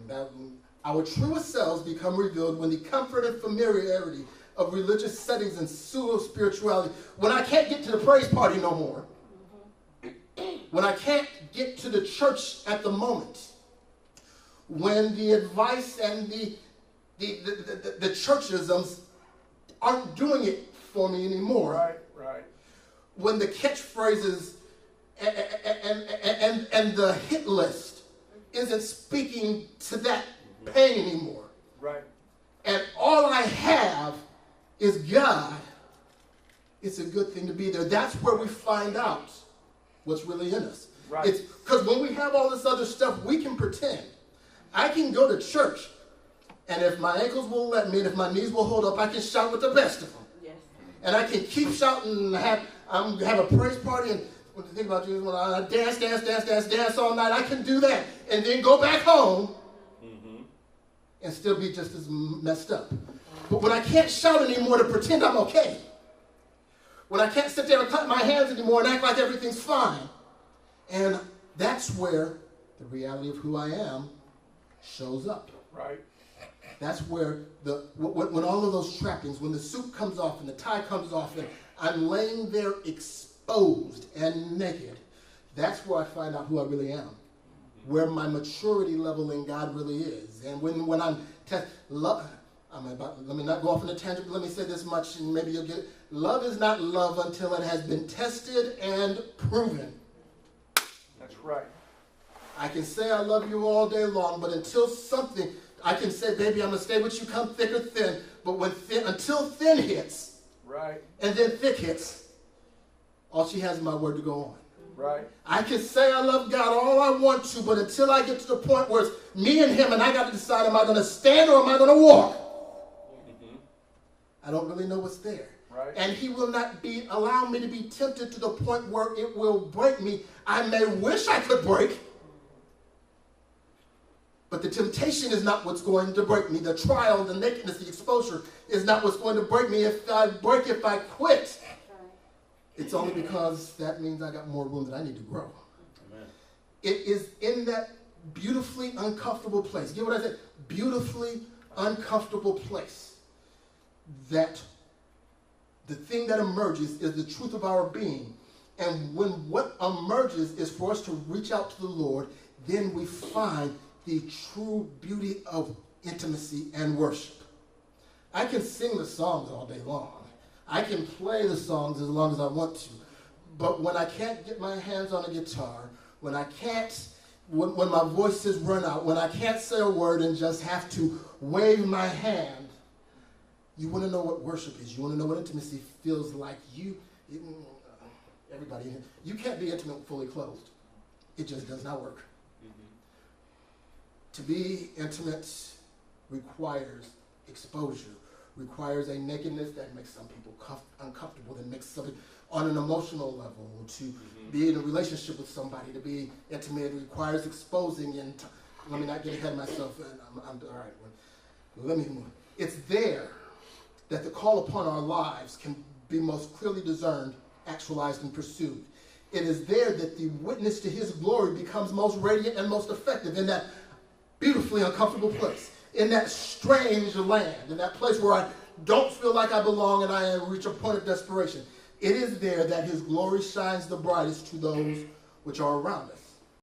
Now, our truest selves become revealed when the comfort and familiarity of religious settings and pseudo-spirituality, when I can't get to the praise party no more, when I can't get to the church at the moment, when the advice and the churchisms aren't doing it for me anymore. Right. When the catchphrases and the hit list isn't speaking to that pain anymore. Right. And all I have is God. It's a good thing to be there. That's where we find out what's really in us. Right. It's because when we have all this other stuff, we can pretend. I can go to church, and if my ankles will let me, and if my knees will hold up, I can shout with the best of them. Yes. And I can keep shouting and have a praise party. And when you think about Jesus, when I dance all night, I can do that. And then go back home and still be just as messed up. But when I can't shout anymore to pretend I'm okay, when I can't sit there and clap my hands anymore and act like everything's fine, and that's where the reality of who I am shows up. Right. That's where when all of those trappings, when the suit comes off and the tie comes off and I'm laying there exposed and naked, that's where I find out who I really am, where my maturity level in God really is. And when I'm let me not go off on a tangent, but let me say this much and maybe you'll get it. Love is not love until it has been tested and proven. That's right. I can say I love you all day long, but until something, I can say, baby, I'm going to stay with you, come thick or thin, but until thin hits, right, and then thick hits, all she has is my word to go on. Right. I can say I love God all I want to, but until I get to the point where it's me and him and I got to decide, am I going to stand or am I going to walk? I don't really know what's there. Right. And he will not allow me to be tempted to the point where it will break me. I may wish I could break, but the temptation is not what's going to break me. The trial, the nakedness, the exposure is not what's going to break me. If I quit, it's only because that means I got more room that I need to grow. Amen. It is in that beautifully uncomfortable place. Get what I said? Beautifully uncomfortable place that the thing that emerges is the truth of our being. And when what emerges is for us to reach out to the Lord, then we find the true beauty of intimacy and worship. I can sing the songs all day long. I can play the songs as long as I want to. But when I can't get my hands on a guitar, when my voices run out, when I can't say a word and just have to wave my hand, you want to know what worship is. You want to know what intimacy feels like. Everybody, you can't be intimate fully clothed. It just does not work. To be intimate requires exposure, requires a nakedness that makes some people uncomfortable, that makes something on an emotional level. To be in a relationship with somebody, to be intimate requires exposing. And let me not get ahead of myself. And I'm all right. Let me move. It's there that the call upon our lives can be most clearly discerned, actualized, and pursued. It is there that the witness to his glory becomes most radiant and most effective, in that beautifully uncomfortable place, in that strange land, in that place where I don't feel like I belong and I reach a point of desperation. It is there that his glory shines the brightest to those which are around us.